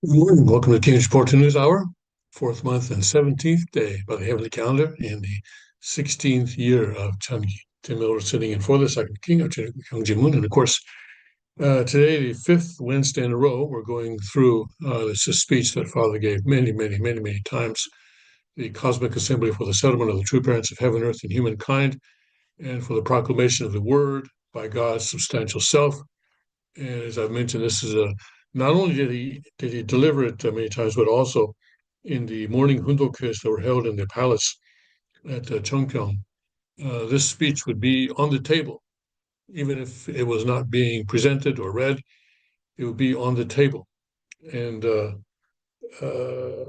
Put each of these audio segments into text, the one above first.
Good morning. Welcome to King's Portal News Hour, fourth month and 17th day by the heavenly calendar in the 16th year of Changi. Tim Miller sitting in for the second king of Young Jimun. And of course, today, the fifth Wednesday in a row, we're going through this speech that Father gave many times, the Cosmic Assembly for the Settlement of the True Parents of Heaven, Earth, and Humankind, and for the proclamation of the Word by God's substantial self. And as I've mentioned, this is not only did he deliver it many times, but also in the morning hundokes that were held in the palace at Chongpyeong. This speech would be on the table, even if it was not being presented or read. It would be on the table, and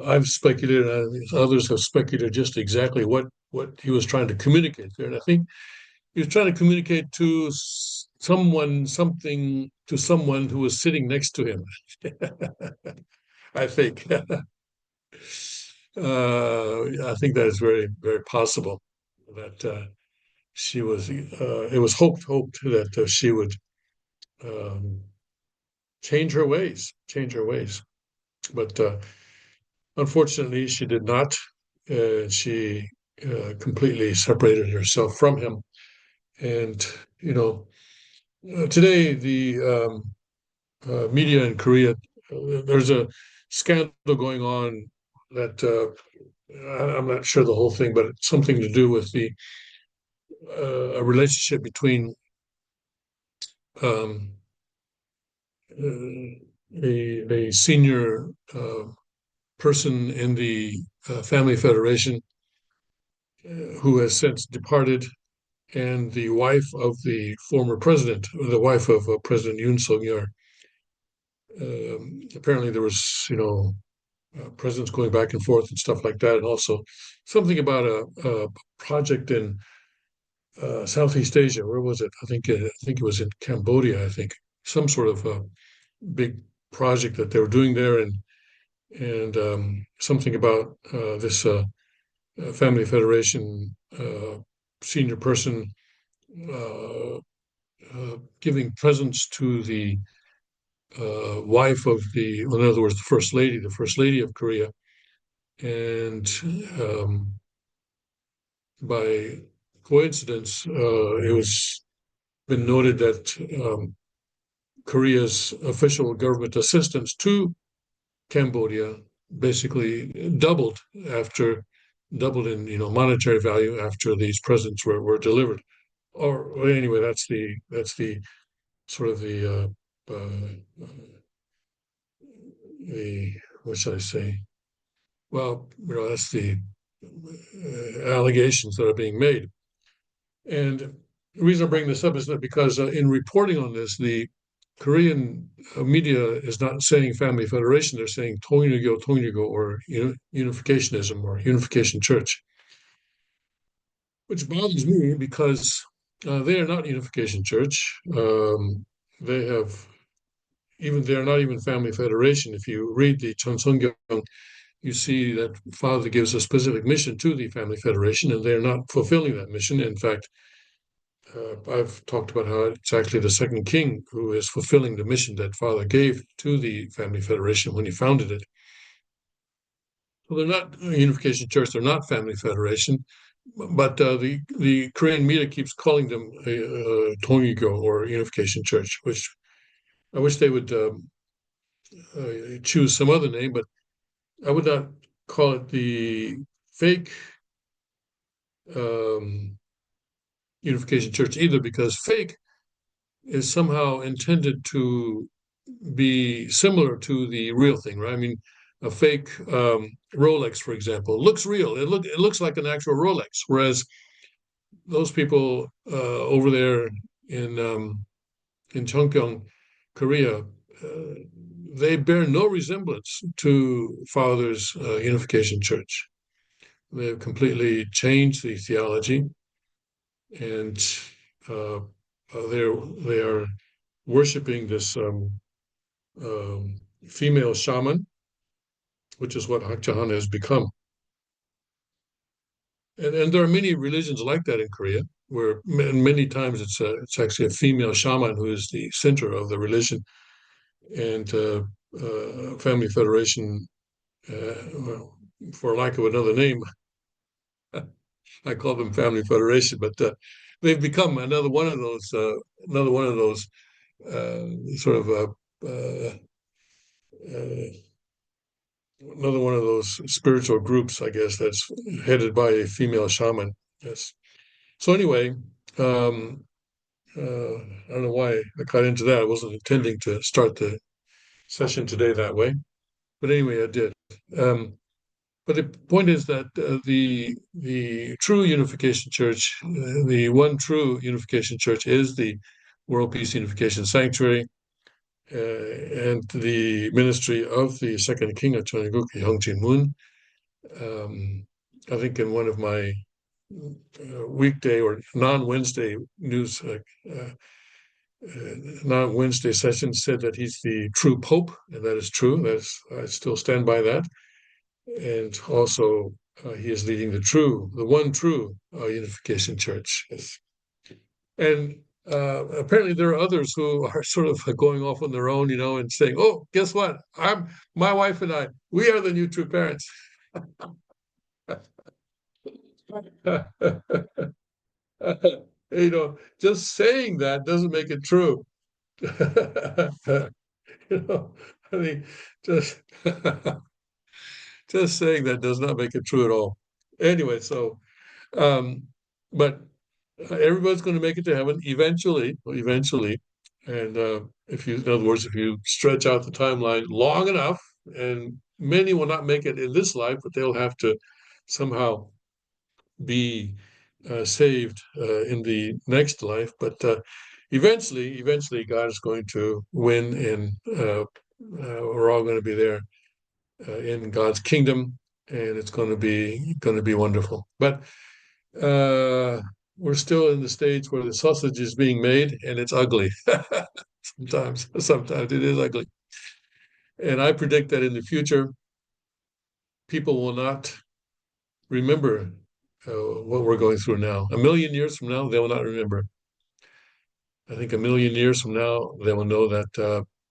I've speculated, and others have speculated just exactly what he was trying to communicate there. And I think he was trying to communicate to someone something to someone who was sitting next to him. I think. I think that is very possible that she was. It was hoped that she would um, change her ways. But unfortunately, she did not. She completely separated herself from him. And, you know, today the media in Korea, there's a scandal going on that I'm not sure the whole thing, but it's something to do with the a relationship between um, a senior person in the Family Federation who has since departed, and the wife of the former president, the wife of President Yoon Suk Yeol. Apparently, there was, presidents going back and forth and stuff like that, and also something about a project in Southeast Asia. Where was it? I think it was in Cambodia. I think some sort of big project that they were doing there, and something about this Family Federation senior person uh, giving presents to the wife of in other words, the first lady of Korea, and by coincidence, it was been noted that Korea's official government assistance to Cambodia basically after doubled in monetary value after these presents were delivered. Or well, anyway, that's the sort of the what should I say? Well, that's the allegations that are being made. And the reason I bring this up is that because in reporting on this, the Korean media is not saying Family Federation; they're saying Tongyugo, or Unificationism or Unification Church, which bothers me because they are not Unification Church. They have they are not even Family Federation. If you read the Chonsungyong, you see that Father gives a specific mission to the Family Federation, and they are not fulfilling that mission. In fact, I've talked about how it's actually the second king who is fulfilling the mission that Father gave to the Family Federation when he founded it. So they're not a Unification Church, they're not Family Federation, but the Korean media keeps calling them Tongiko, or Unification Church, which I wish they would choose some other name, but I would not call it the fake um, Unification Church either, because fake is somehow intended to be similar to the real thing, right? I mean, a fake Rolex, for example, looks real. It looks like an actual Rolex, whereas those people over there in Chungkyong, Korea, they bear no resemblance to Father's Unification Church. They have completely changed the theology, and uh, they are worshiping this female shaman, which is what Hakchahan has become. And there are many religions like that in Korea, where many times it's actually a female shaman who is the center of the religion. And Family Federation, well, for lack of another name, I call them Family Federation, but they've become another one of those sort of uh, another one of those spiritual groups, I guess, that's headed by a female shaman. Yes. So anyway, I don't know why I got into that. I wasn't intending to start the session today that way, but anyway, I did. Um, but the point is that the true Unification Church, the one true Unification Church, is the World Peace Unification Sanctuary, and the ministry of the second king of Cheongguk, Hyung Jin Moon. I think in one of my weekday or non-Wednesday news, non-Wednesday sessions, said that he's the true Pope, and that is true. I still stand by that. And also, he is leading the one true Unification Church. Yes. And apparently there are others who are sort of going off on their own, and saying, "Oh, guess what? My wife and I, we are the new true parents." Just saying that doesn't make it true. you know, I mean, just just saying that does not make it true at all. Anyway, um, but everybody's going to make it to heaven eventually. And in other words, if you stretch out the timeline long enough, and many will not make it in this life, but they'll have to somehow be saved in the next life. But eventually, God is going to win, and we're all going to be there in God's kingdom, and it's going to be wonderful. But uh, we're still in the stage where the sausage is being made, and it's ugly. Sometimes it is ugly, and I predict that in the future, people will not remember what we're going through now. A million years from now, they will not remember. I think a million years from now, they will know that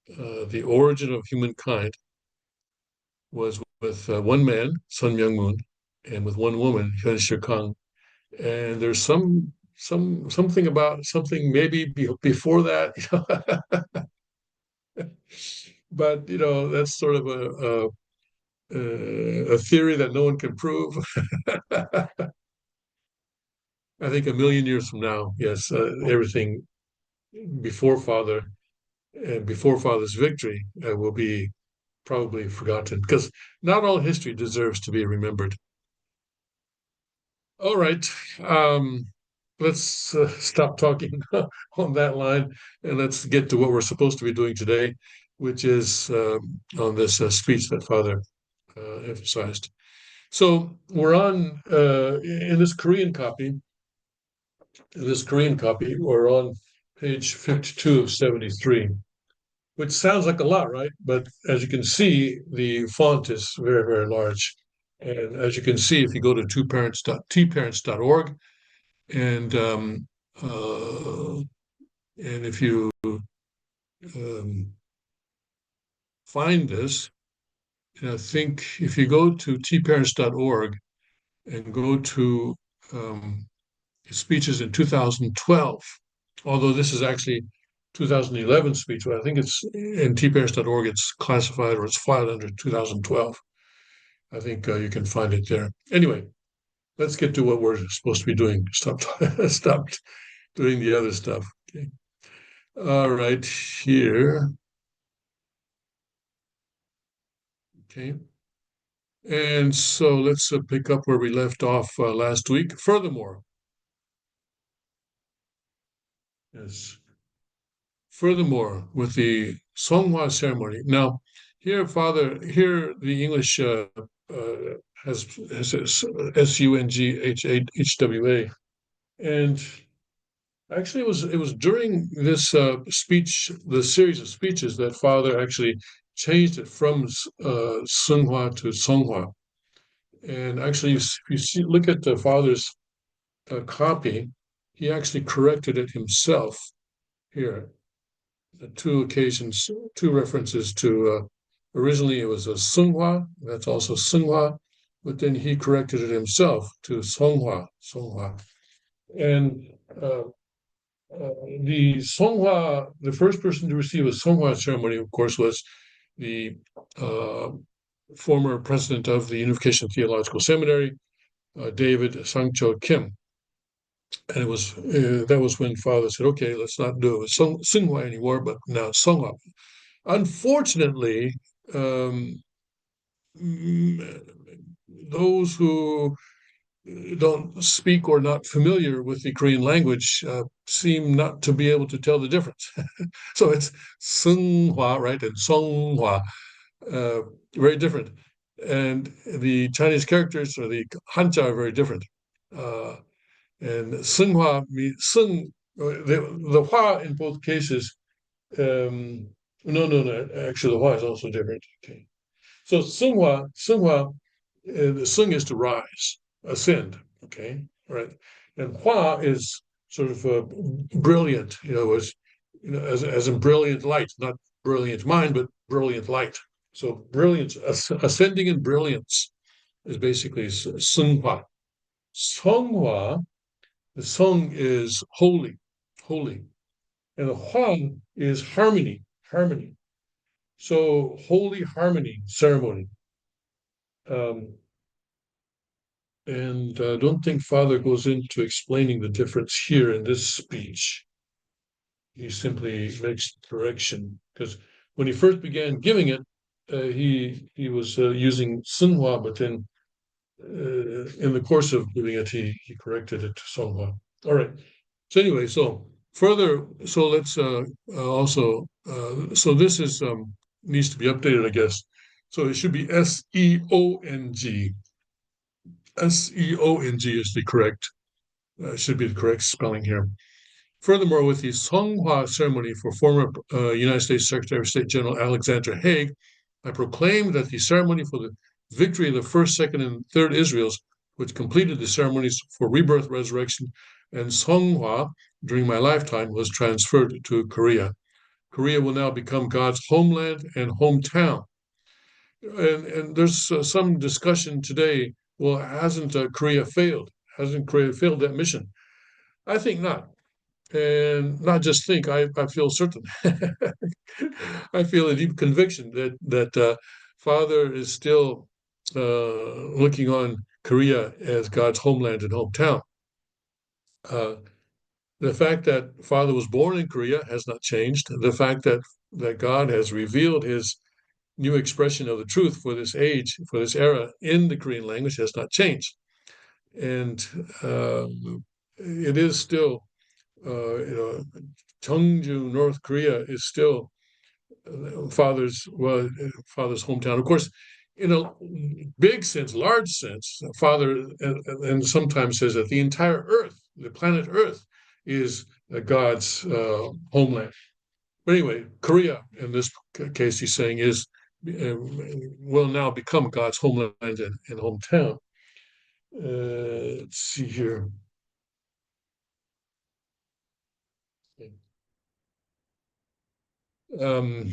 the origin of humankind was with one man, Sun Myung Moon, and with one woman, Hyun Shik Kang. And there's something about something maybe before that, but that's sort of a theory that no one can prove. I think a million years from now, yes, everything before Father and before Father's victory will be probably forgotten because not all history deserves to be remembered. All right. Let's stop talking on that line and let's get to what we're supposed to be doing today, which is on this speech that Father emphasized. So we're on in this Korean copy, we're on page 52 of 73, which sounds like a lot, right? But as you can see, the font is very, very large. And as you can see, if you go to tparents.org and and if you um, find this, and I think if you go to tparents.org and go to um, speeches in 2012, although this is actually 2011 speech, but I think it's in tparents.org, it's classified or it's filed under 2012. I think you can find it there. Anyway, let's get to what we're supposed to be doing. Stop doing the other stuff. Okay. All right, here. Okay. And so let's pick up where we left off last week. Furthermore, yes. Furthermore, with the Songhua ceremony. Now, here the English has Sunghwa, and actually it was during this speech, the series of speeches, that Father actually changed it from Sunghua to Songhua. And actually, if you look at the Father's copy, he actually corrected it himself here. Two occasions, two references to originally it was a Sunghua, that's also Sunghua, but then he corrected it himself to Songhua. And uh, the first person to receive a Songhua ceremony, of course, was the uh, former president of the Unification Theological Seminary, David Sangcho Kim. And that was when Father said, "Okay, let's not do it Songhua anymore, but now Songhua." Unfortunately, um, those who don't speak or not familiar with the Korean language seem not to be able to tell the difference. So it's Sunghua, right, and Songhua, uh, very different. And the Chinese characters or the Hanja are very different. Uh, and Sunghua means the Hua in both cases. No. Actually, the Hua is also different. Okay. So Sunghua, the Sung is to rise, ascend. Okay, right. And Hua is sort of brilliant, was, as in brilliant light, not brilliant mind, but brilliant light. So brilliance, ascending in brilliance is basically Sunghwa. Songhwa, the song is holy, holy. And the Hua is harmony, harmony. So holy harmony ceremony. Um, and I don't think Father goes into explaining the difference here in this speech. He simply makes the correction because when he first began giving it, he was using Sinhua, but then in the course of giving it, he corrected it to Songhua. All right. So anyway, so let's so this is needs to be updated, I guess. So it should be Seong. Seong is the correct should be the correct spelling here. Furthermore, with the Songhua ceremony for former United States Secretary of State General Alexander Haig, I proclaim that the ceremony for the victory of the first, second, and third Israels, which completed the ceremonies for rebirth, resurrection, and Songhua during my lifetime, was transferred to Korea. Korea will now become God's homeland and hometown. And there's some discussion today. Well, hasn't Korea failed? Hasn't Korea failed that mission? I think not. And not just think, I feel certain. I feel a deep conviction that Father is still looking on Korea as God's homeland and hometown. Uh, the fact that Father was born in Korea has not changed. The fact that God has revealed His new expression of the truth for this age, for this era, in the Korean language has not changed, and it is still, Cheongju, North Korea, is still Father's hometown. Of course, in a big sense, large sense, Father and sometimes says that the entire Earth, the planet Earth, is God's homeland. But anyway, Korea, in this case, he's saying will now become God's homeland and hometown. Let's see here. Um,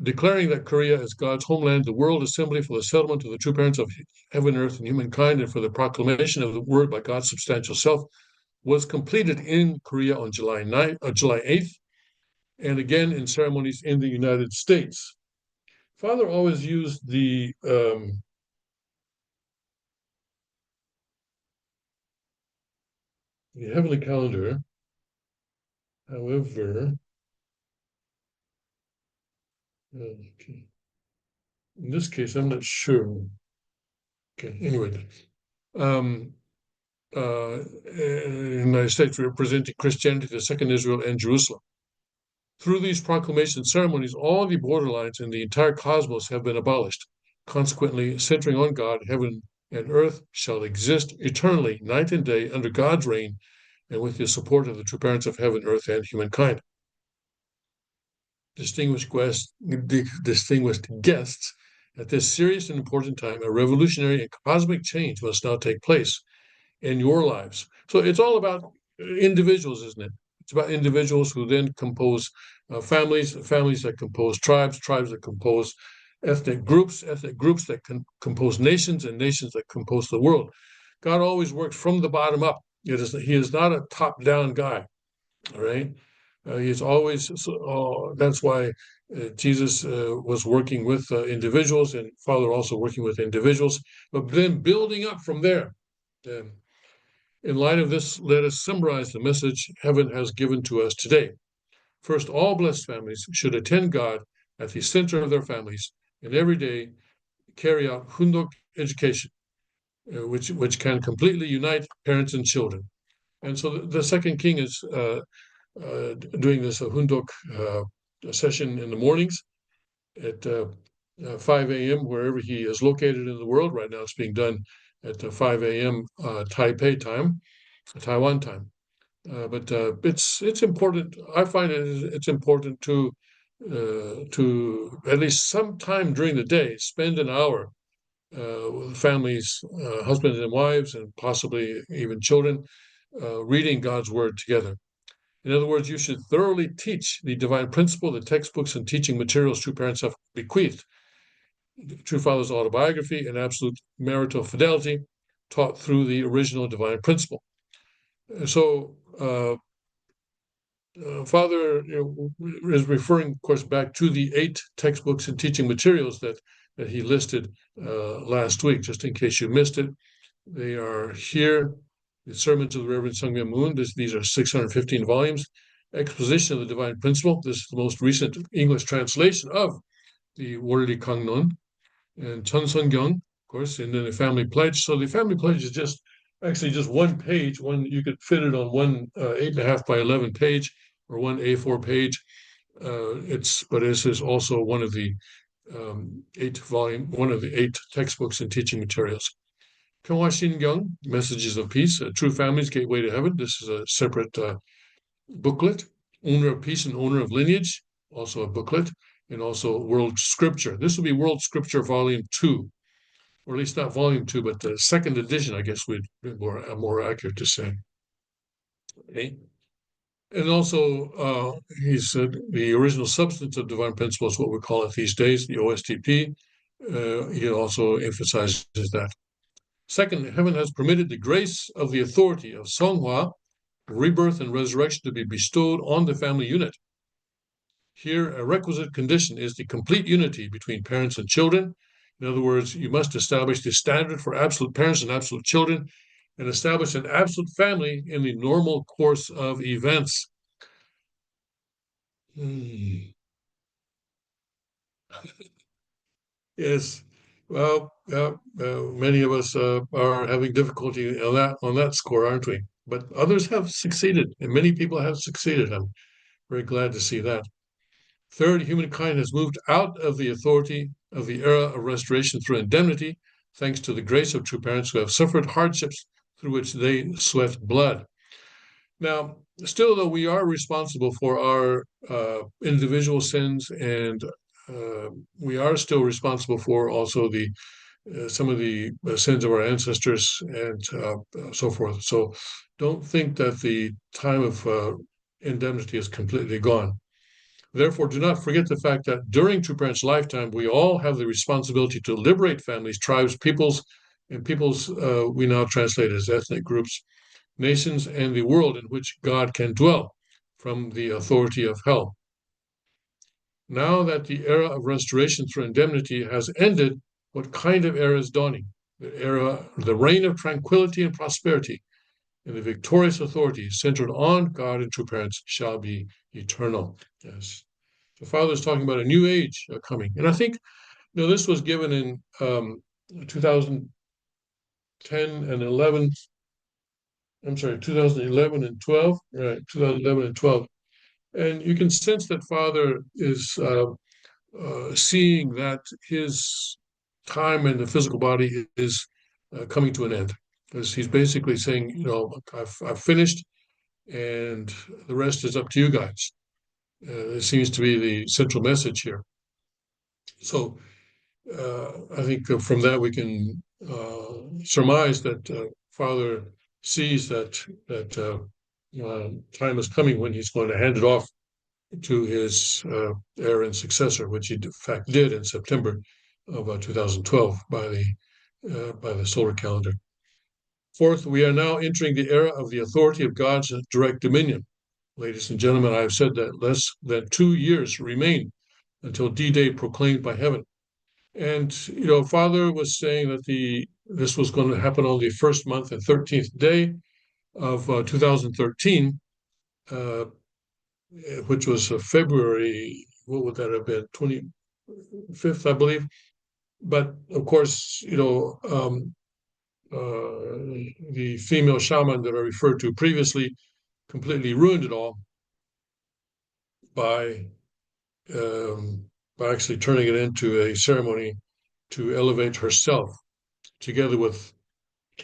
Declaring that Korea is God's homeland, the World Assembly for the Settlement of the True Parents of Heaven, Earth, and Humankind, and for the proclamation of the Word by God's substantial self, was completed in Korea on July 8th, and again in ceremonies in the United States. Father always used the heavenly calendar. However, okay. In this case, I'm not sure. Okay, anyway, um, United States representing Christianity, the Second Israel, and Jerusalem. Through these proclamation ceremonies, all the borderlines in the entire cosmos have been abolished. Consequently, centering on God, heaven and earth shall exist eternally, night and day, under God's reign and with the support of the true parents of heaven, earth, and humankind. Distinguished guests, at this serious and important time, a revolutionary and cosmic change must now take place in your lives. So it's all about individuals, isn't it? It's about individuals who then compose families, families that compose tribes, tribes that compose ethnic groups that compose nations, and nations that compose the world. God always works from the bottom up. He is not a top-down guy. All right. He's always, that's why Jesus was working with individuals, and Father also working with individuals, but then building up from there. And in light of this, let us summarize the message heaven has given to us today. First, all blessed families should attend God at the center of their families and every day carry out Hundok education, which can completely unite parents and children. And so the second king is doing this Hundok session in the mornings at 5 a.m. wherever he is located in the world. Right now, it's being done at 5 a.m. Taipei time, Taiwan time. But it's important. I find it's important to at least sometime during the day spend an hour with families, husbands and wives, and possibly even children, reading God's word together. In other words, you should thoroughly teach the divine principle, the textbooks and teaching materials true parents have bequeathed. True father's autobiography and absolute marital fidelity taught through the original divine principle. So, Father is referring, of course, back to the 8 textbooks and teaching materials that he listed last week, just in case you missed it. They are here. The Sermons of the Reverend Sungmyung Moon. These are 615 volumes. Exposition of the Divine Principle. This is the most recent English translation of the Worldly Kangnon. And Chun Sung-gyung, of course, and then the Family Pledge. So the Family Pledge is just actually just one page. You could fit it on one 8.5 by 11 page or one A4 page. But this is also one of the 8 textbooks and teaching materials. Kyunghwa Shin-gyung, Messages of Peace, True Families, Gateway to Heaven. This is a separate booklet. Owner of Peace and Owner of Lineage, also a booklet, and also World Scripture. This will be World Scripture Volume 2, or at least not Volume 2, but the second edition, I guess would be more accurate to say. Okay. And also, he said the original substance of divine principle is what we call it these days, the OSTP. He also emphasizes that. Second, heaven has permitted the grace of the authority of Songhwa, rebirth and resurrection, to be bestowed on the family unit. Here, a requisite condition is the complete unity between parents and children. In other words, you must establish the standard for absolute parents and absolute children, and establish an absolute family in the normal course of events. Yes. Well, many of us are having difficulty on that score, aren't we? But others have succeeded, and many people have succeeded. I'm very glad to see that. Third, humankind has moved out of the authority of the era of restoration through indemnity, thanks to the grace of true parents who have suffered hardships through which they sweat blood. Now, still, though, we are responsible for our individual sins, and we are still responsible for also the some of the sins of our ancestors and so forth. So don't think that the time of indemnity is completely gone. Therefore, do not forget the fact that during True Parents' lifetime, we all have the responsibility to liberate families, tribes, peoples, and peoples we now translate as ethnic groups, nations, and the world in which God can dwell from the authority of hell. Now that the era of restoration through indemnity has ended, what kind of era is dawning? The reign of tranquility and prosperity, and the victorious authority centered on God and true parents shall be eternal. Yes. The Father is talking about a new age coming. And I think, this was given in 2010 and 11. I'm sorry, 2011 and 12. Right, 2011 and 12. And you can sense that Father is seeing that his time in the physical body is coming to an end. Because he's basically saying, I've finished, and the rest is up to you guys. It seems to be the central message here. So I think from that we can surmise that Father sees that time is coming when he's going to hand it off to his heir and successor, which he in fact did in September of 2012 by the solar calendar. Fourth, we are now entering the era of the authority of God's direct dominion. Ladies and gentlemen, I have said that less than 2 years remain until D-Day proclaimed by heaven. And, Father was saying that this was going to happen on the first month and 13th day of 2013, which was February, what would that have been, 25th, I believe. But, of course, the female shaman that I referred to previously completely ruined it all by actually turning it into a ceremony to elevate herself, together with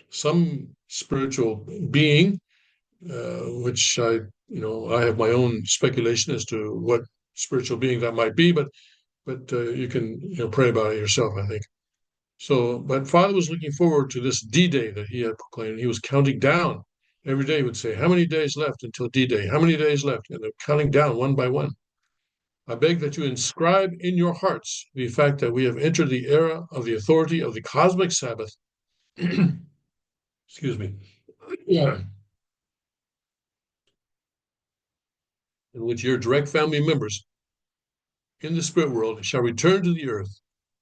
some spiritual being, which I have my own speculation as to what spiritual being that might be, but you can pray about it yourself, I think. So, but Father was looking forward to this D-Day that he had proclaimed. He was counting down Every day would say, how many days left until D-Day? How many days left? And they're counting down one by one. I beg that you inscribe in your hearts the fact that we have entered the era of the authority of the cosmic Sabbath. Excuse me. Yeah. In which your direct family members in the spirit world shall return to the earth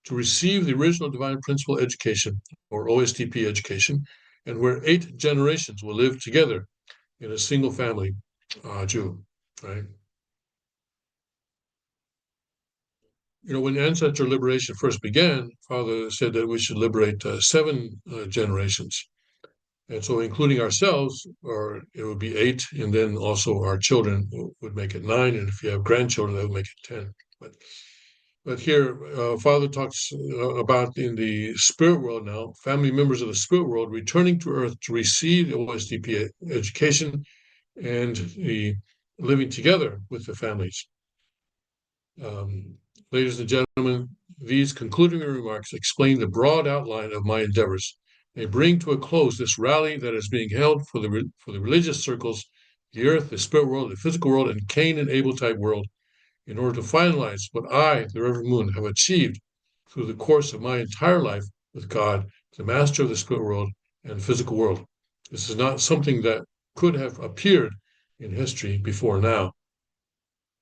to receive the original divine principle education, or OSTP education, and where 8 generations will live together in a single family Jew, right? You know, when ancestor liberation first began, Father said that we should liberate 7 generations. And so, including ourselves, or it would be 8, and then also our children would make it 9. And if you have grandchildren, that would make it 10. But here, Father talks about in the spirit world now, family members of the spirit world returning to Earth to receive the OSDP education and the living together with the families. Ladies and gentlemen, these concluding remarks explain the broad outline of my endeavors. They bring to a close this rally that is being held for the religious circles, the earth, the spirit world, the physical world, and Cain and Abel type world, in order to finalize what I, the Reverend Moon, have achieved through the course of my entire life with God, the master of the spirit world and the physical world. This is not something that could have appeared in history before now.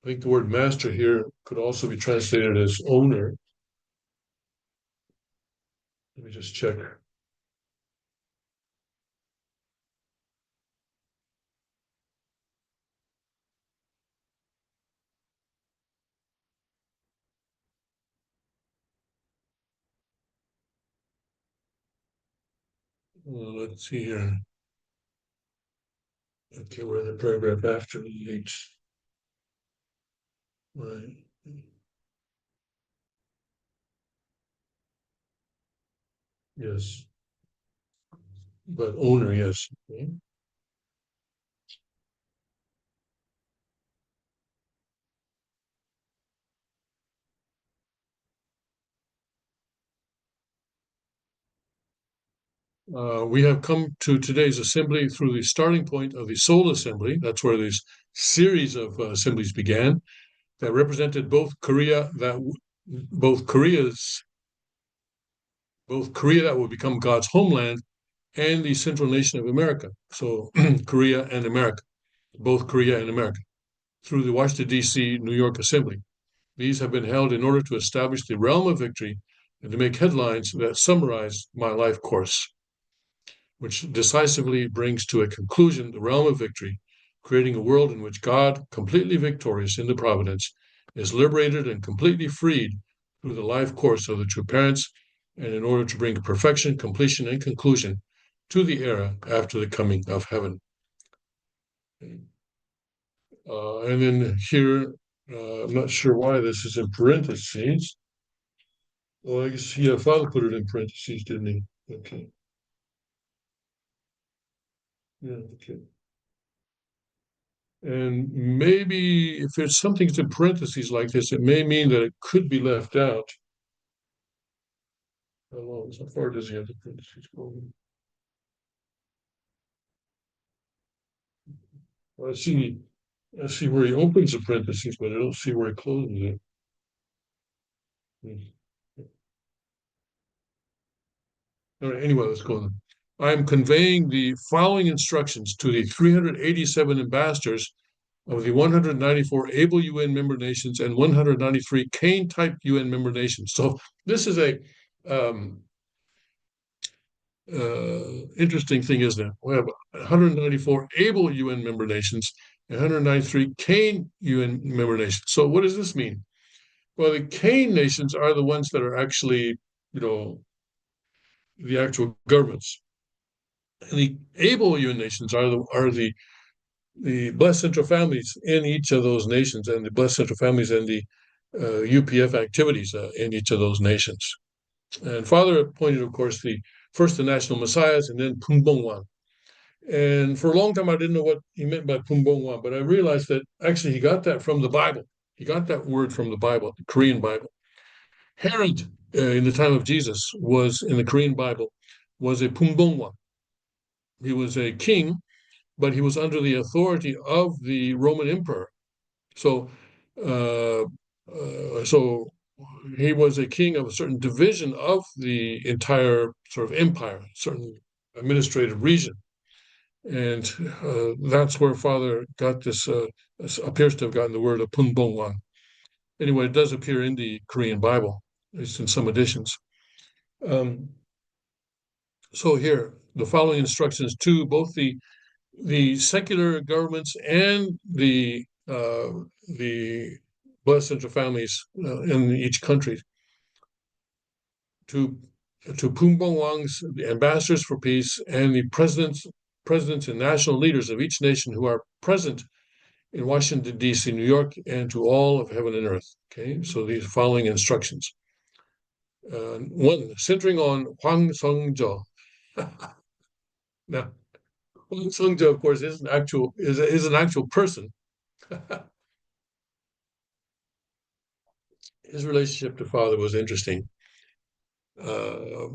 I think the word master here could also be translated as owner. Let me just check. Let's see here. Okay, we're in the paragraph after the H. Right. Yes. But owner, yes. Okay. We have come to today's assembly through the starting point of the Soul Assembly. That's where this series of assemblies began that represented both Korea's both Korea that would become God's homeland and the central nation of America. So Korea and America, both Korea and America, through the Washington, D.C., New York Assembly. These have been held in order to establish the realm of victory and to make headlines that summarize my life course, which decisively brings to a conclusion the realm of victory, creating a world in which God, completely victorious in the providence, is liberated and completely freed through the life course of the true parents, and in order to bring perfection, completion, and conclusion to the era after the coming of heaven. And then here, I'm not sure why this is in parentheses. Well, I guess, yeah, Father put it in parentheses, didn't he? Okay. Yeah, okay. And maybe if it's something that's in parentheses like this, it may mean that it could be left out. How far does he have the parentheses go? Well, I see where he opens the parentheses, but I don't see where he closes it. Hmm. All right, anyway, let's go on. I am conveying the following instructions to the 387 ambassadors of the 194 able UN member nations and 193 Cain-type UN member nations. So this is a interesting thing, isn't it? We have 194 able UN member nations and 193 Cain UN member nations. So what does this mean? Well, the Cain nations are the ones that are actually, you know, the actual governments. And the able UN nations are the blessed central families in each of those nations, and the blessed central families and the UPF activities in each of those nations. And Father appointed, of course, the national messiahs and then Pumbongwan. And for a long time, I didn't know what he meant by Pumbongwan, but I realized that actually he got that from the Bible. He got that word from the Bible, the Korean Bible. Herod, in the time of Jesus, was in the Korean Bible, was a Pumbongwan. He was a king but he was under the authority of the Roman emperor. So, uh, so he was a king of a certain division of the entire sort of empire, certain administrative region, and that's where Father got this. Appears to have gotten the word of Punbongwang. Anyway, it does appear in the Korean Bible. It's in some editions. Um, so here, the following instructions to both the secular governments and the blessed central families in each country to Pumbong Wang's the ambassadors for peace and the presidents and national leaders of each nation who are present in Washington D.C., New York, and to all of heaven and earth. Okay, so these following instructions: one, centering on Hwang Sung-jo. Now, Hwang Sung-jo, of course, is an actual person. His relationship to Father was interesting. Uh,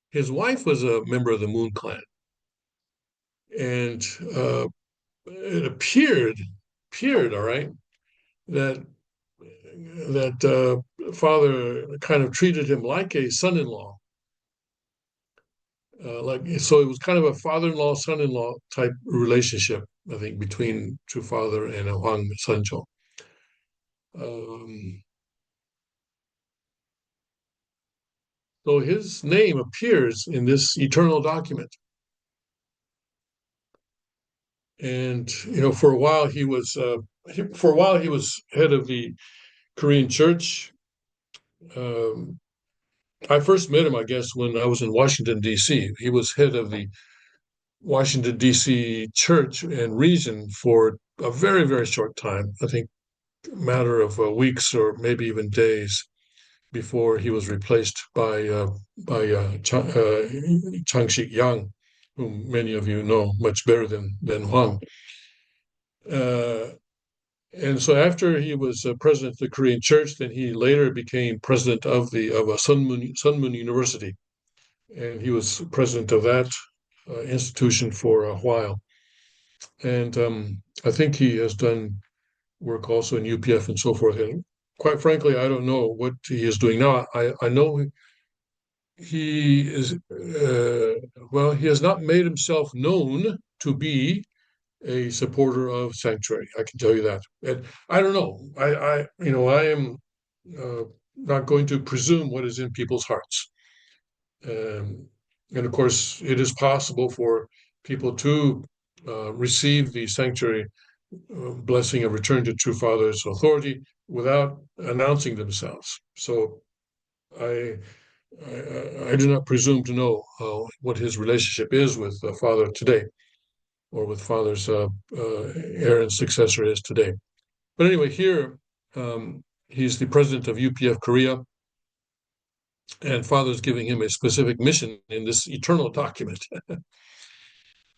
his wife was a member of the Moon Clan, and it appeared all right that Father kind of treated him like a son-in-law. Like so, it was kind of a father-in-law, son-in-law type relationship, I think, between True Father and Huang Sancho. Um, so his name appears in this eternal document, and for a while he was head of the Korean Church. Um, I first met him, I guess, when I was in Washington D.C. He was head of the Washington D.C. church and region for a very, very short time. I think a matter of weeks or maybe even days before he was replaced by Chang Shik Yang, whom many of you know much better than Huang. Uh, and so after he was president of the Korean Church, then he later became president of a Sunmun University, and he was president of that institution for a while. And I think he has done work also in UPF and so forth. And quite frankly, I don't know what he is doing now. I know he is, well, he has not made himself known to be a supporter of sanctuary. I can tell you that. And I don't know. I am uh, not going to presume what is in people's hearts. Um, and of course, it is possible for people to receive the sanctuary blessing of return to True Father's authority without announcing themselves. So I I do not presume to know what his relationship is with Father today, or with Father's heir and successor is today. But anyway, here he's the president of UPF Korea, and Father's giving him a specific mission in this eternal document.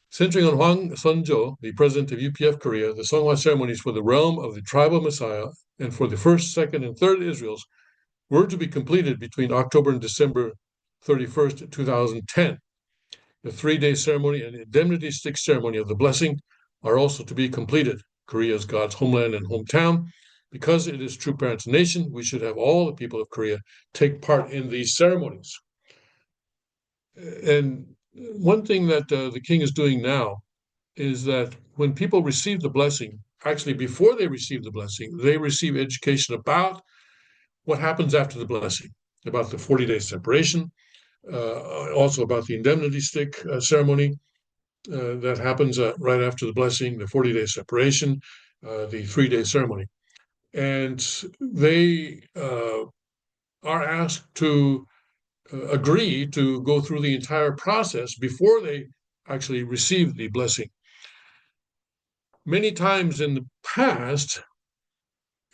Centering on Hwang Sunjo, the president of UPF Korea, the Songhwa ceremonies for the realm of the tribal Messiah and for the first, second, and third Israels were to be completed between October and December 31st, 2010. The 3-day ceremony and indemnity stick ceremony of the blessing are also to be completed. Korea is God's homeland and hometown. Because it is True Parents Nation, we should have all the people of Korea take part in these ceremonies. And one thing that the king is doing now is that when people receive the blessing, actually before they receive the blessing, they receive education about what happens after the blessing, about the 40-day separation, also about the indemnity stick ceremony that happens right after the blessing, the 40-day separation, the 3-day ceremony. And they are asked to agree to go through the entire process before they actually receive the blessing. Many times in the past,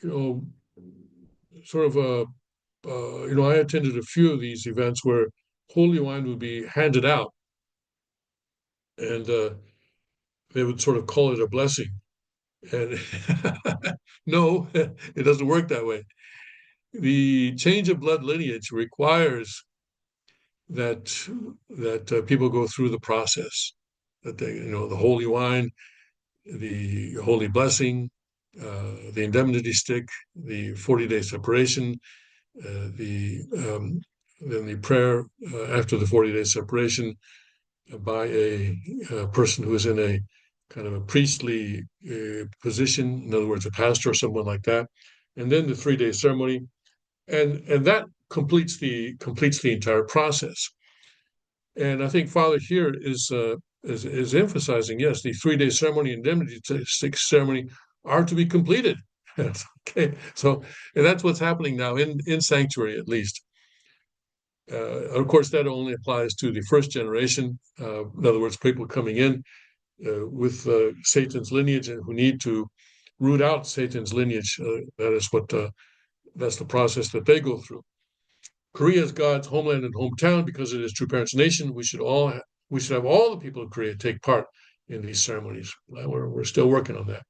you know, sort of I attended a few of these events where holy wine would be handed out, and they would sort of call it a blessing. And no, it doesn't work that way. The change of blood lineage requires that people go through the process. that the holy wine, the holy blessing, the indemnity stick, the 40-day separation, the then the prayer after the 40-day separation by a person who is in a kind of a priestly position, in other words, a pastor or someone like that, and then the 3-day ceremony, and that completes the entire process. And I think Father here is emphasizing, yes, the 3-day ceremony, indemnity ceremony are to be completed. Okay, so and that's what's happening now in sanctuary, at least. Of course, that only applies to the first generation. In other words, people coming in with Satan's lineage and who need to root out Satan's lineage. That's the process that they go through. Korea is God's homeland and hometown because it is true parents' nation. We should have all the people of Korea take part in these ceremonies. We're still working on that.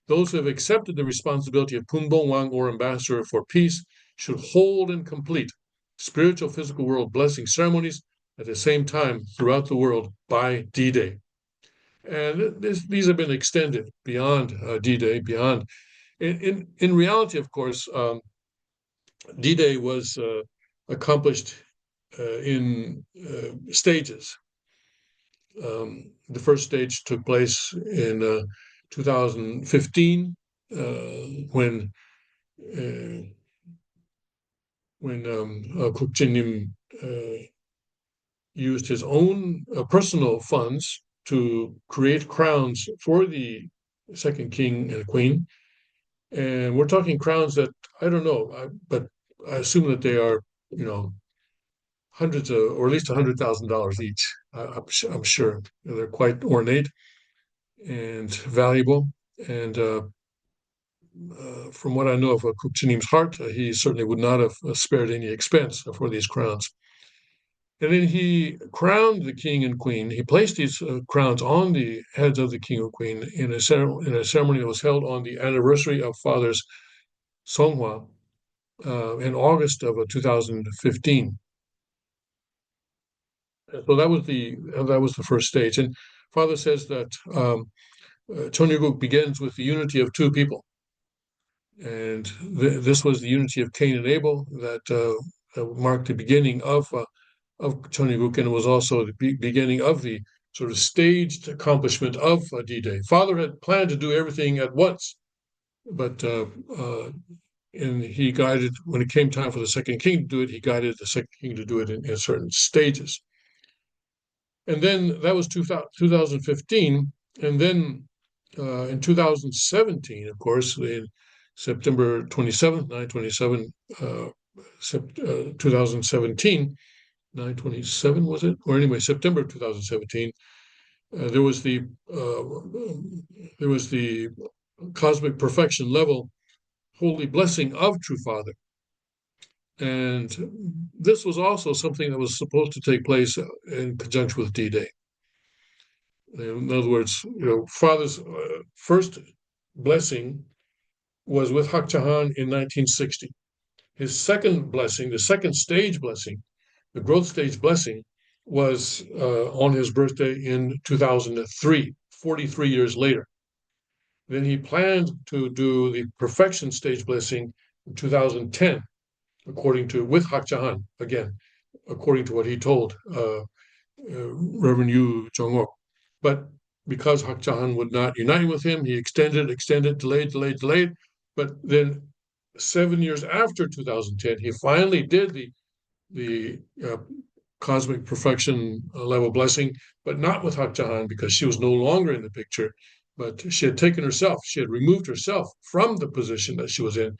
Those who have accepted the responsibility of Punbong or ambassador for peace should hold and complete spiritual physical world blessing ceremonies at the same time throughout the world by D-Day. And these have been extended beyond D-Day, beyond. In reality, of course, D-Day was accomplished in stages. The first stage took place in 2015 when Kuk Jinim used his own personal funds to create crowns for the second king and queen. And we're talking crowns that I don't know, but I assume that they are, hundreds of, or at least $100,000 each. I'm sure they're quite ornate and valuable. And from what I know of Kukchinim's heart, he certainly would not have spared any expense for these crowns. And then he crowned the king and queen. He placed these crowns on the heads of the king and queen in a ceremony that was held on the anniversary of Father's Songhua in August of 2015. So that was the first stage. And Father says that Cheonryuk begins with the unity of two people. And this was the unity of Cain and Abel that marked the beginning of Cheonryuk, and it was also the beginning of the sort of staged accomplishment of D-Day. Father had planned to do everything at once, but and he guided, when it came time for the second king to do it, he guided the second king to do it in certain stages. And then that was 2015. And then in 2017, of course, in September 27th, 9/27, 2017, 9/27 was it? Or anyway, September 2017, there was the cosmic perfection level holy blessing of True Father. And this was also something that was supposed to take place in conjunction with D-Day. In other words, Father's first blessing was with Hak Chahan in 1960. His second blessing, the second stage blessing, the growth stage blessing, was on his birthday in 2003, 43 years later. Then he planned to do the perfection stage blessing in 2010, with Hak Chahan, again, according to what he told Reverend Yu Jong-ok. But because Hak Chahan would not unite with him, he extended, delayed. But then 7 years after 2010, he finally did the cosmic perfection level blessing, but not with Hak Chahan because she was no longer in the picture. But she had removed herself from the position that she was in.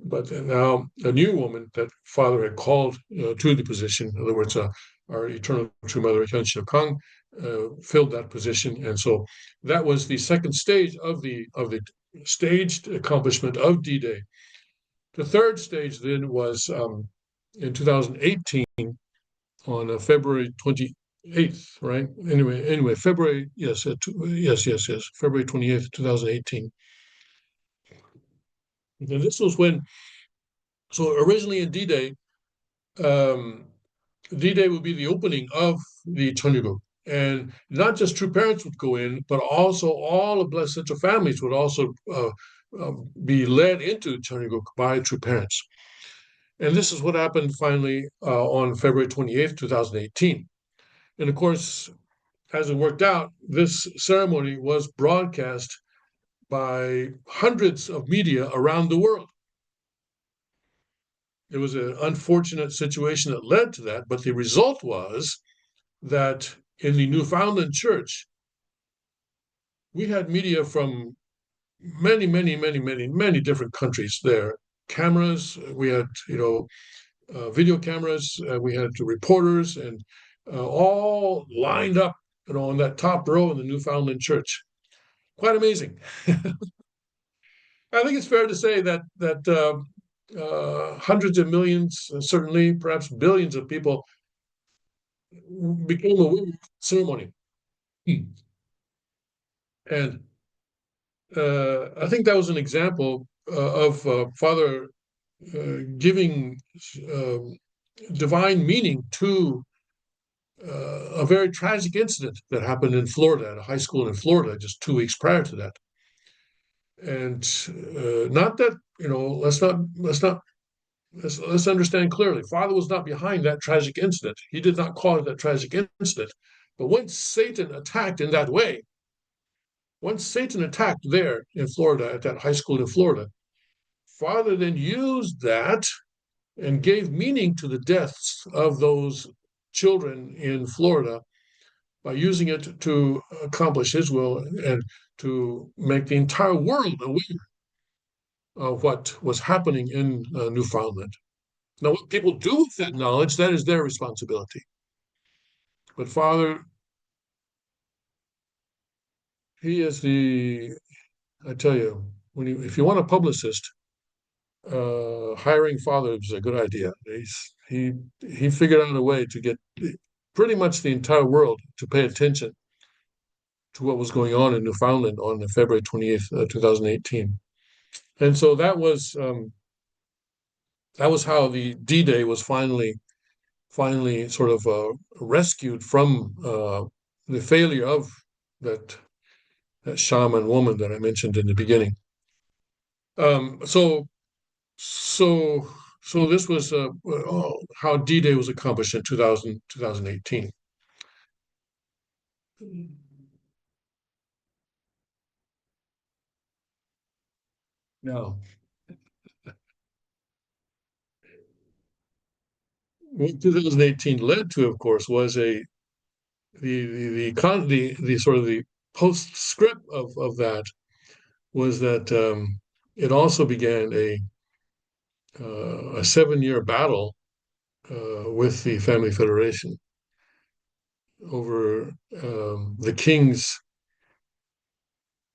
But now a new woman that Father had called to the position, in other words, our eternal true mother, Hyun Shil Kang, filled that position. And so that was the second stage of the staged accomplishment of D-Day. The third stage then was in 2018 on February 28th, right? Anyway, February, yes, February 28th, 2018. And this was when, so originally in D-Day, D-Day would be the opening of the Cheonryuk. And not just true parents would go in, but also all of blessed central families would also be led into Chaniguk by true parents. And this is what happened finally on February 28th, 2018. And of course, as it worked out, this ceremony was broadcast by hundreds of media around the world. It was an unfortunate situation that led to that, but the result was that in the Newfoundland church, we had media from many different countries there. Cameras, we had, video cameras, we had reporters, and all lined up, on that top row in the Newfoundland church. Quite amazing. I think it's fair to say that hundreds of millions, certainly perhaps billions of people became aware of the ceremony. And I think that was an example of Father giving divine meaning to a very tragic incident that happened in Florida, at a high school in Florida, just 2 weeks prior to that. And not that, let's understand clearly. Father was not behind that tragic incident. He did not cause that tragic incident. But once Satan attacked in that way, once Satan attacked there in Florida, at that high school in Florida, Father then used that and gave meaning to the deaths of those children in Florida by using it to accomplish his will and to make the entire world aware of what was happening in Newfoundland. Now, what people do with that knowledge, that is their responsibility. But Father, he is I tell you, if you want a publicist, hiring Father is a good idea. He figured out a way to get pretty much the entire world to pay attention to what was going on in Newfoundland on February 28th, 2018. And so that was how the D-Day was finally sort of rescued from the failure of that shaman woman that I mentioned in the beginning. So so so this was how D-Day was accomplished in 2018. Now, what 2018 led to, of course, was the sort of the postscript of that was that it also began a 7-year battle with the Family Federation over the king's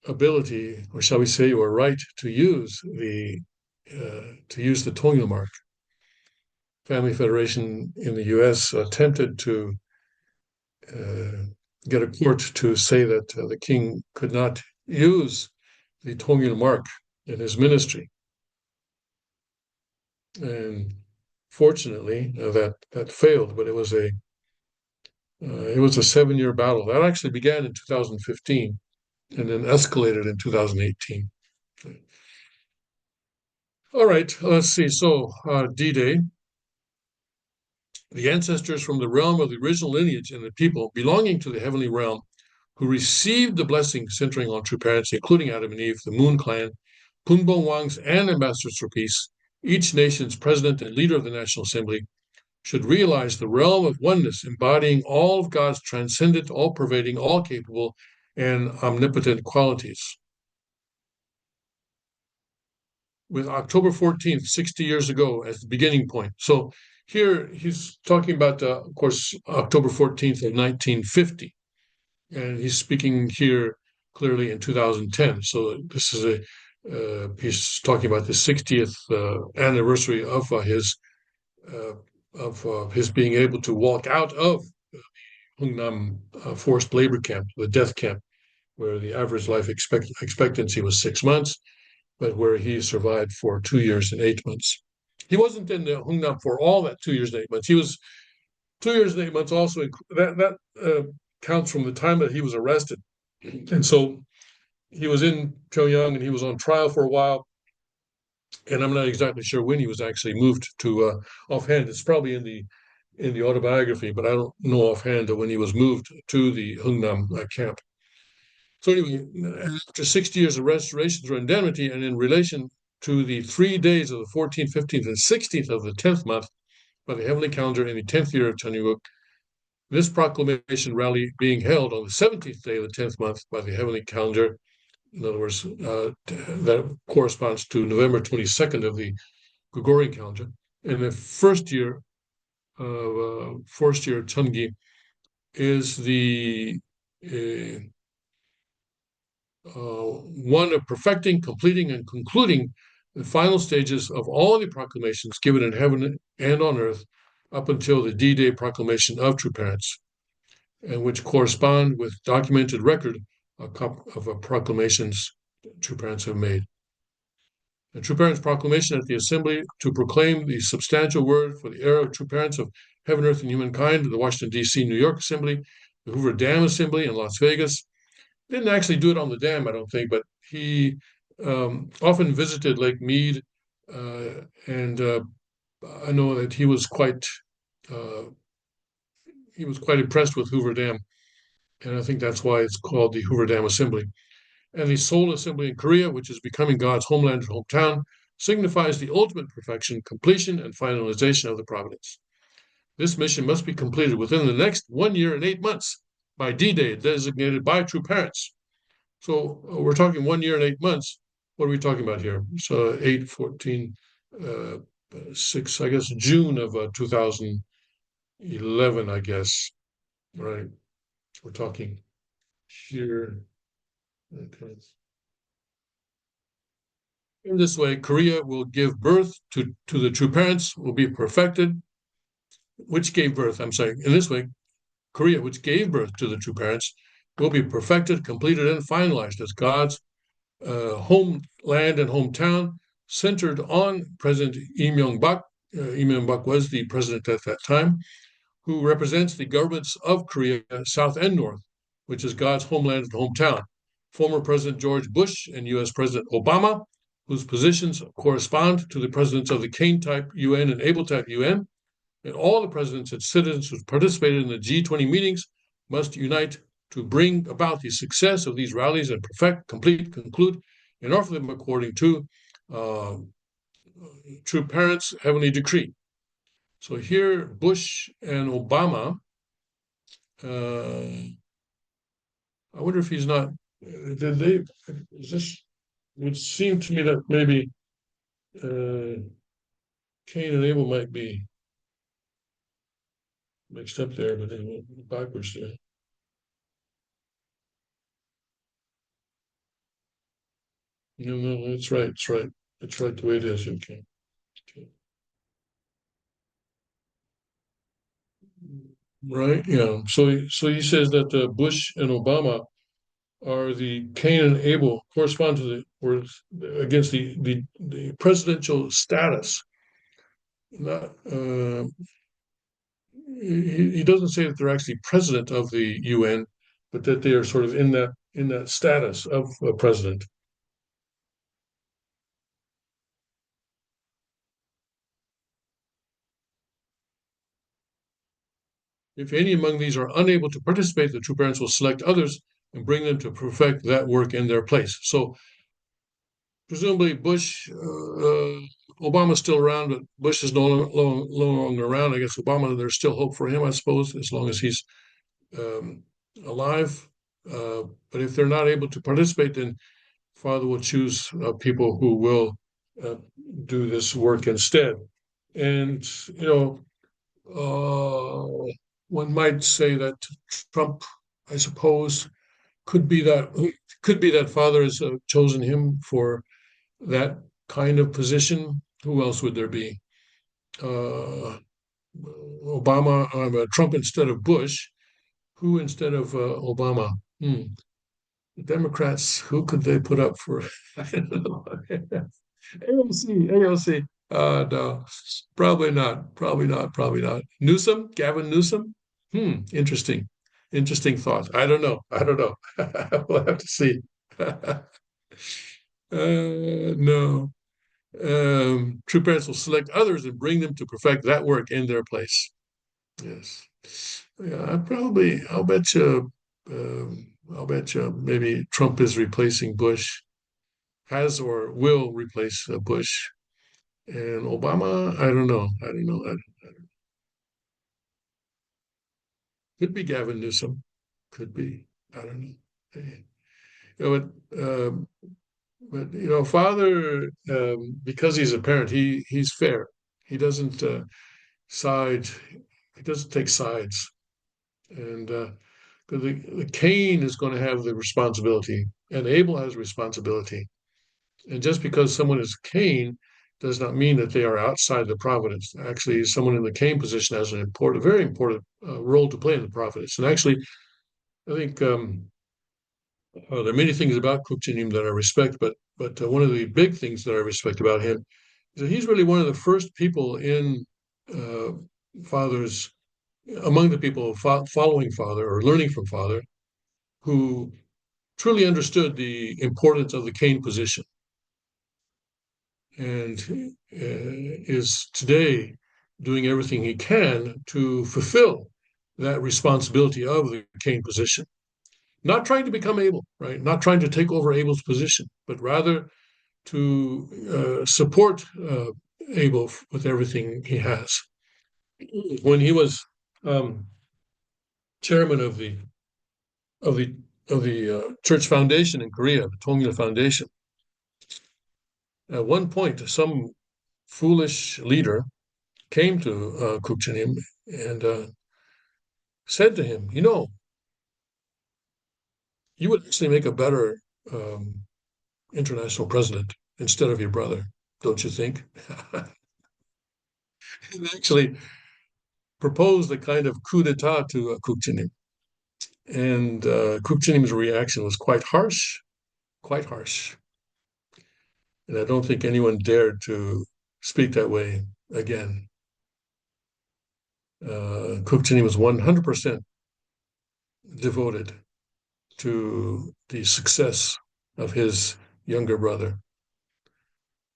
ability, or shall we say, or right to use the Tonga mark. Family Federation in the U.S. attempted to get a court to say that the king could not use the Tongan mark in his ministry. And fortunately, that failed, but it was a 7-year battle that actually began in 2015 and then escalated in 2018. All right, let's see. So D-Day, the ancestors from the realm of the original lineage and the people belonging to the heavenly realm who received the blessing centering on true parents, including Adam and Eve, the Moon Clan, Punbong Wangs, and ambassadors for peace, each nation's president and leader of the National Assembly, should realize the realm of oneness embodying all of God's transcendent, all-pervading, all-capable, and omnipotent qualities. With October 14th, 60 years ago, as the beginning point. So here he's talking about, of course, October 14th of 1950. And he's speaking here clearly in 2010. So this is he's talking about the 60th anniversary of his being able to walk out of Hungnam forced labor camp, the death camp, where the average life expectancy was 6 months, but where he survived for 2 years and 8 months. He wasn't in the Hungnam for all that 2 years and 8 months. He was 2 years and 8 months also. counts from the time that he was arrested. And so he was in Pyongyang and he was on trial for a while. And I'm not exactly sure when he was actually moved to offhand. It's probably in the autobiography, but I don't know offhand when he was moved to the Hungnam camp. So anyway, after 60 years of restorations or indemnity, and in relation to the 3 days of the 14th, 15th, and 16th of the 10th month by the heavenly calendar in the 10th year of Chanuguk, this proclamation rally being held on the 17th day of the 10th month by the heavenly calendar, in other words, that corresponds to November 22nd of the Gregorian calendar, in the first year of Chungi is the uh, one of perfecting, completing, and concluding the final stages of all the proclamations given in heaven and on earth up until the D-Day proclamation of true parents, and which correspond with documented record of proclamations true parents have made. The True Parents Proclamation at the Assembly to proclaim the substantial word for the era of true parents of heaven, earth, and humankind, the Washington, D.C., New York Assembly, the Hoover Dam Assembly in Las Vegas. Didn't actually do it on the dam, I don't think, but he often visited Lake Mead, and I know that uh, he was quite impressed with Hoover Dam, and I think that's why it's called the Hoover Dam Assembly. And the Seoul Assembly in Korea, which is becoming God's homeland and hometown, signifies the ultimate perfection, completion, and finalization of the providence. This mission must be completed within the next 1 year and 8 months by D-Day, designated by true parents. So we're talking 1 year and 8 months. What are we talking about here? So 8, 14, 6, I guess, June of 2011, I guess, right? We're talking here. Okay. In this way, Korea will give birth to the true parents, will be perfected, which gave birth, I'm saying, in this way, Korea, which gave birth to the true parents, will be perfected, completed, and finalized as God's homeland and hometown, centered on President Lee Myung-bak. Lee Myung-bak was the president at that time, who represents the governments of Korea, South and North, which is God's homeland and hometown. Former President George Bush and U.S. President Obama, whose positions correspond to the presidents of the Kane-type UN and Able-type UN, and all the presidents and citizens who participated in the G20 meetings must unite to bring about the success of these rallies and perfect, complete, conclude, and offer them according to uh, true parents' heavenly decree. So here, Bush and Obama, I wonder if he's not, did they, is this, it would seem to me that maybe Cain and Abel might be mixed up there, but anyway, backwards there. No, no, that's right. It's right. It's right the way it is. Okay. Okay. Right. Yeah. So he says that Bush and Obama are the Cain and Abel correspond to the or against the presidential status. Not he doesn't say that they're actually president of the UN, but that they are sort of in that status of a president. If any among these are unable to participate, the true parents will select others and bring them to perfect that work in their place. So presumably Obama's still around, but Bush is no longer around. I guess Obama, there's still hope for him, I suppose, as long as he's um, alive. But if they're not able to participate, then Father will choose people who will uh, do this work instead. And, you know, one might say that Trump, I suppose, could be that Father has chosen him for that kind of position. Who else would there be? Uh, Trump instead of Bush. Who instead of Obama? Democrats, who could they put up for? I don't know. AOC. No, probably not. Probably not. Probably not. Newsom, Gavin Newsom. Interesting. Interesting thought. I don't know. I don't know. We'll have to see. No. True parents will select others and bring them to perfect that work in their place. Yes. Yeah, I'll bet you maybe Trump is replacing Bush, has or will replace Bush. And Obama, I don't know. I don't know. Could be Gavin Newsom. Could be. I don't know. You know, Father, because he's a parent, he's fair. He doesn't side. He doesn't take sides. And the Cain is going to have the responsibility, and Abel has responsibility. And just because someone is Cain does not mean that they are outside the providence. Actually, someone in the Cain position has an important, very important role to play in the providence. And actually, I think there are many things about Kukchinim that I respect, but one of the big things that I respect about him is that he's really one of the first people in uh, Father's among the people following Father or learning from Father who truly understood the importance of the Cain position and is today doing everything he can to fulfill that responsibility of the Cain position. Not trying to become Abel, right? Not trying to take over Abel's position, but rather to support Abel with everything he has. When he was um, chairman of the of the church foundation in Korea, the Tongil Foundation, at one point, some foolish leader came to Kukchinim and said to him, you would actually make a better um, international president instead of your brother, don't you think? And actually proposed a kind of coup d'etat to Kukchinim. And Kukchinim's reaction was quite harsh, quite harsh. And I don't think anyone dared to speak that way again. Kukchinim was 100% devoted to the success of his younger brother.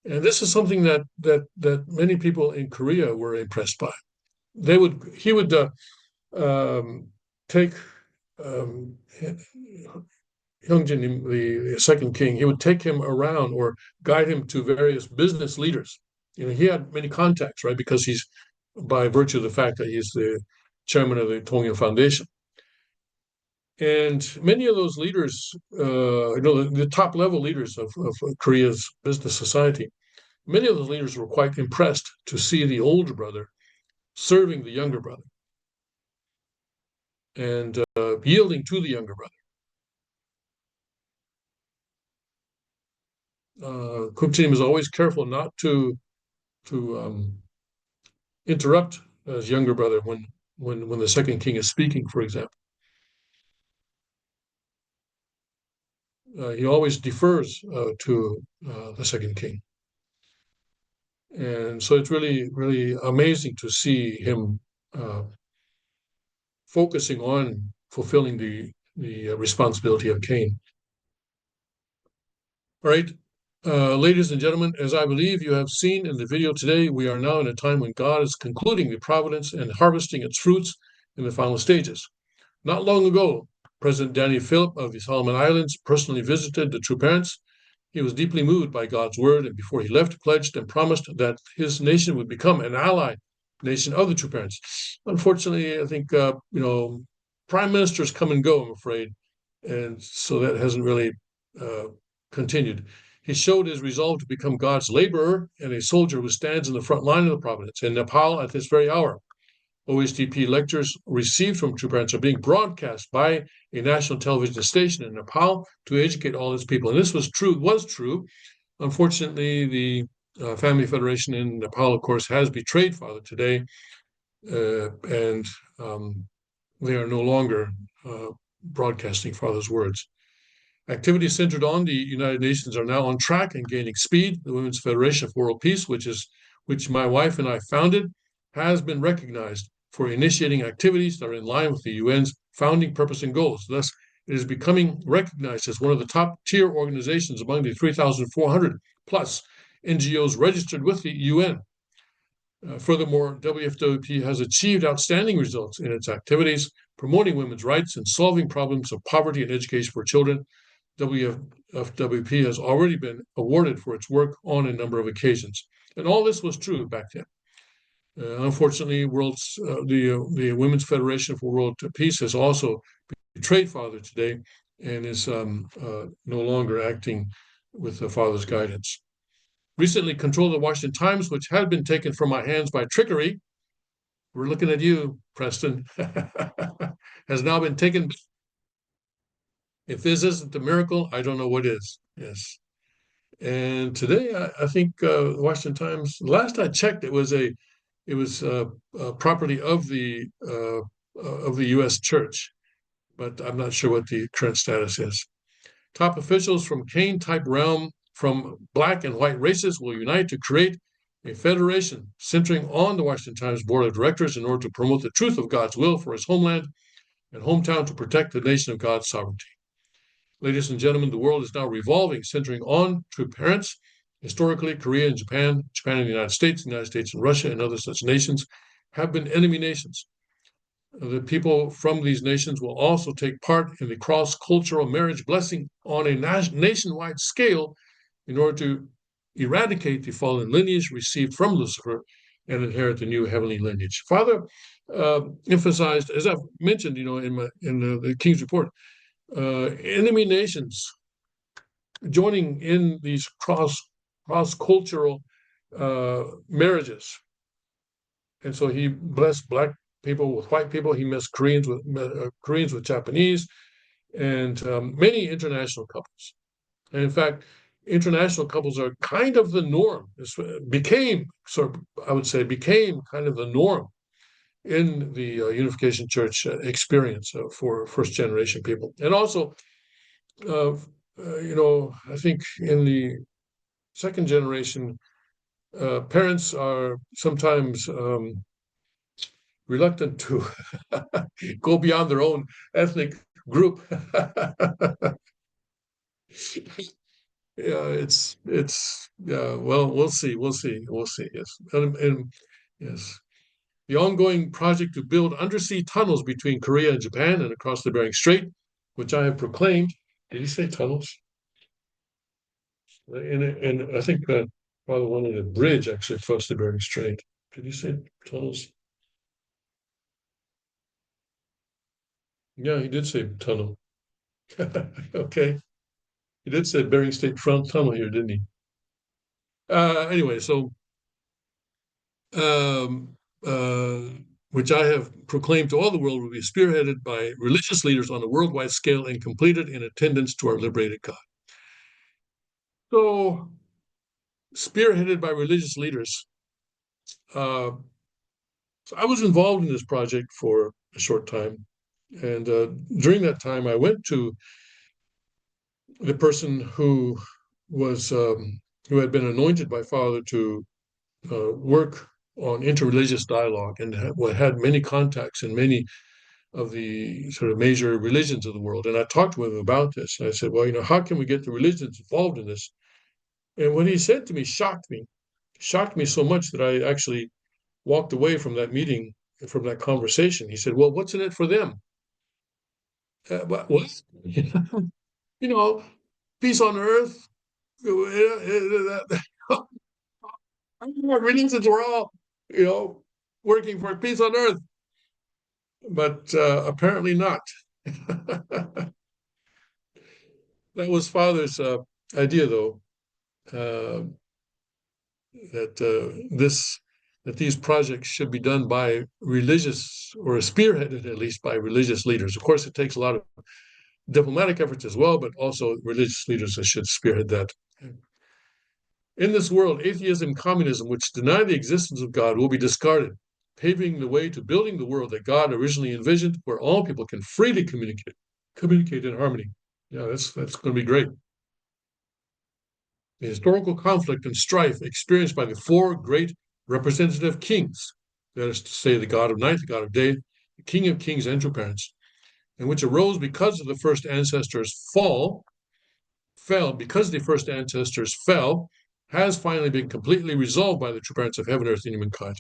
And this is something that many people in Korea were impressed by. He would take um, Hyungjin, the second king. He would take him around or guide him to various business leaders. He had many contacts, right? Because he's by virtue of the fact that he's the chairman of the Tongil Foundation. And many of those leaders, the top level leaders of Korea's business society, many of those leaders were quite impressed to see the older brother serving the younger brother and yielding to the younger brother. Kupchim is always careful not to interrupt his younger brother when the second king is speaking, for example. He always defers to the second king. And so it's really, really amazing to see him focusing on fulfilling the responsibility of Cain. All right, ladies and gentlemen, as I believe you have seen in the video today, we are now in a time when God is concluding the providence and harvesting its fruits in the final stages. Not long ago, President Danny Philip of the Solomon Islands personally visited the true parents. He was deeply moved by God's word, and before he left, pledged and promised that his nation would become an ally nation of the true parents. Unfortunately, I think prime ministers come and go, I'm afraid, and so that hasn't really continued. He showed his resolve to become God's laborer and a soldier who stands in the front line of the providence. In Nepal, at this very hour, OSTP lectures received from true parents are being broadcast by a national television station in Nepal to educate all its people. And this was true. Unfortunately, the Family Federation in Nepal, of course, has betrayed Father today, and they are no longer broadcasting Father's words. Activities centered on the United Nations are now on track and gaining speed. The Women's Federation for World Peace, which my wife and I founded, has been recognized for initiating activities that are in line with the UN's founding purpose and goals. Thus, it is becoming recognized as one of the top tier organizations among the 3,400 plus NGOs registered with the UN. Furthermore, WFWP has achieved outstanding results in its activities, promoting women's rights and solving problems of poverty and education for children. WFWP has already been awarded for its work on a number of occasions. And all this was true back then. Unfortunately, the Women's Federation for World Peace has also betrayed Father today and is no longer acting with the Father's guidance. Recently, control of the Washington Times, which had been taken from my hands by trickery, we're looking at you, Preston, has now been taken. If this isn't a miracle, I don't know what is. Yes. And today, I think Washington Times. Last I checked, it was property of the U.S. Church, but I'm not sure what the current status is. Top officials from Cain-type realm, from Black and white races, will unite to create a federation centering on the Washington Times Board of Directors in order to promote the truth of God's will for his homeland and hometown to protect the nation of God's sovereignty. Ladies and gentlemen, the world is now revolving, centering on two parents. Historically, Korea and Japan, Japan and the United States and Russia and other such nations have been enemy nations. The people from these nations will also take part in the cross-cultural marriage blessing on a nationwide scale in order to eradicate the fallen lineage received from Lucifer and inherit the new heavenly lineage. Father emphasized, as I've mentioned, in the King's Report, enemy nations joining in these cross-cultural marriages. And so he blessed Black people with white people. He mixed Koreans with Japanese, and many international couples. And in fact, international couples are kind of the norm. Became kind of the norm in the Unification Church experience for first-generation people. And also, I think in the second generation, parents are sometimes reluctant to go beyond their own ethnic group. Well, we'll see. Yes, and yes, the ongoing project to build undersea tunnels between Korea and Japan and across the Bering Strait, which I have proclaimed. Did he say tunnels? And I think Father wanted a bridge actually across the Bering Strait. Did he say tunnels? Yeah, he did say tunnel. Okay. He did say Bering Strait front tunnel here, didn't he? Anyway, so um, uh, which I have proclaimed to all the world will be spearheaded by religious leaders on a worldwide scale and completed in attendance to our liberated God. So, spearheaded by religious leaders. So I was involved in this project for a short time. And during that time, I went to the person who who had been anointed by Father to work on interreligious dialogue and had many contacts in many of the sort of major religions of the world. And I talked to him about this. And I said, well, how can we get the religions involved in this? And what he said to me shocked me so much that I actually walked away from that meeting, from that conversation. He said, well, what's in it for them? What? Peace on earth. Religions were all, working for peace on earth, but apparently not. That was Father's idea, though, that these projects should be done by religious, or spearheaded at least by religious leaders. Of course, it takes a lot of diplomatic efforts as well, but also religious leaders that should spearhead that. In this world, atheism and communism, which deny the existence of God, will be discarded, paving the way to building the world that God originally envisioned, where all people can freely communicate in harmony. Yeah, that's going to be great. The historical conflict and strife experienced by the four great representative kings that is to say, the God of night, the God of day, the King of kings and true parents, and which arose because of the first ancestors' fell because the first ancestors fell, has finally been completely resolved by the true parents of heaven, earth, and humankind.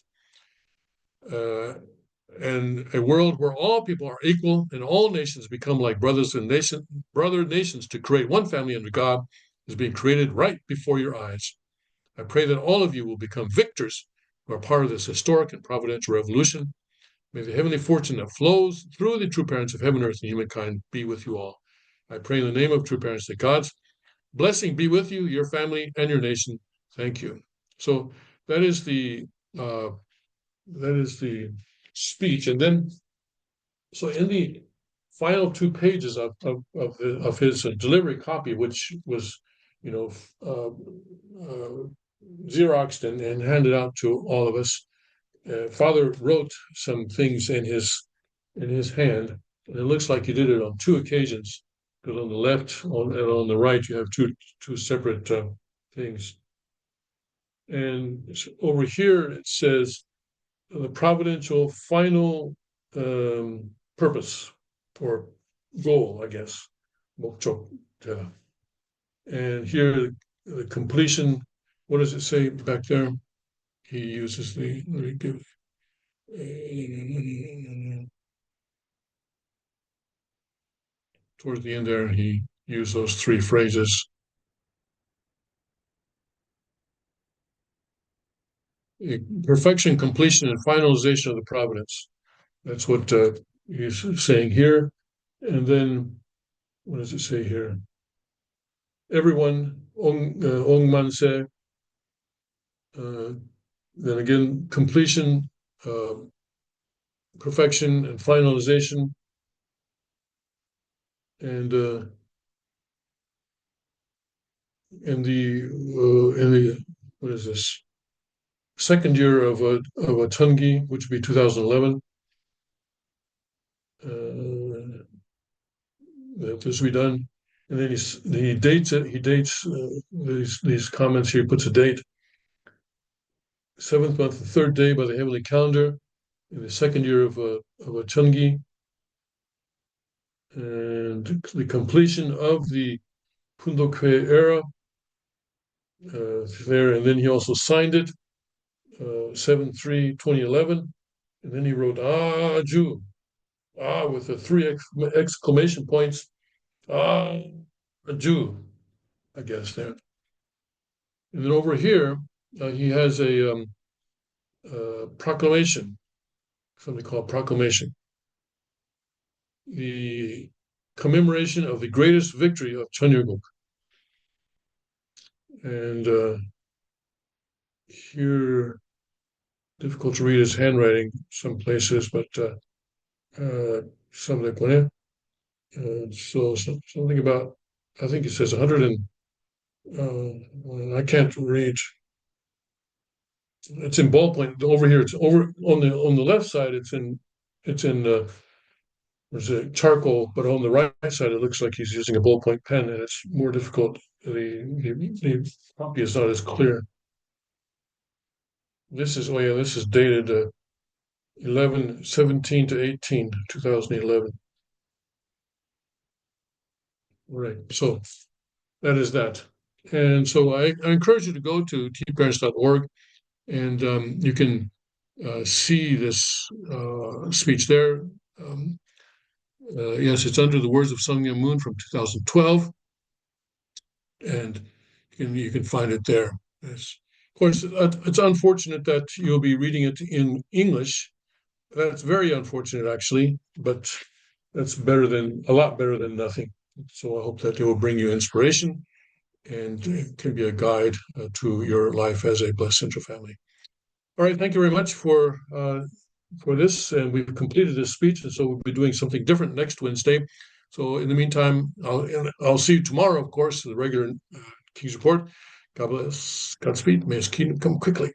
And a world where all people are equal and all nations become like brother nations to create one family under God is being created right before your eyes. I pray that all of you will become victors who are part of this historic and providential revolution. May the heavenly fortune that flows through the true parents of heaven, earth, and humankind be with you all. I pray in the name of true parents that God's blessing be with you, your family, and your nation. Thank you. So that is the uh, speech, and then so in the final two pages of his delivery copy, which was uh, uh, xeroxed and handed out to all of us, Father wrote some things in his hand, and it looks like he did it on two occasions. Because on the left and on the right, you have two separate things. And over here it says the providential final purpose or goal, I guess. And here the completion. What does it say back there? He uses the. Let me give. Towards the end there, he used those three phrases. Perfection, completion, and finalization of the providence. That's what he's saying here. And then, what does it say here? Everyone, Ong Manse, then again, completion, uh, perfection, and finalization. And in the what is this? Second year of a Tungi, which would be 2011. That this will be done. And then he dates it. He dates these comments here. He puts a date. 7th month, the 3rd day by the heavenly calendar, in the second year of a Chungi, and the completion of the Pundokwe era there. And then he also signed it 7/3/2011, and then he wrote Ju with the three exclamation points, Ju, I guess there. And then over here he has a proclamation, something called proclamation, the commemoration of the greatest victory of Cheonryuk. And here, difficult to read his handwriting some places, but something so something about, I think it says 100 and I can't read. It's in ballpoint over here. It's over on the left side. It's in there's a charcoal, but on the right side it looks like he's using a ballpoint pen, and it's more difficult. The copy is not as clear. This is dated 11/17 to 18, 2011. Right. So that is that. And so I encourage you to go to tparents.org, and you can see this speech there. Yes, it's under the words of Sung Myung Moon from 2012, and you can find it there. Yes. Of course, it's unfortunate that you'll be reading it in English. That's very unfortunate, actually, but that's a lot better than nothing. So I hope that it will bring you inspiration and it can be a guide to your life as a blessed central family. All right, thank you very much for this, and we've completed this speech, and so we'll be doing something different next Wednesday. So in the meantime, I'll see you tomorrow, of course, the regular King's Report. God bless, Godspeed, may His kingdom come quickly.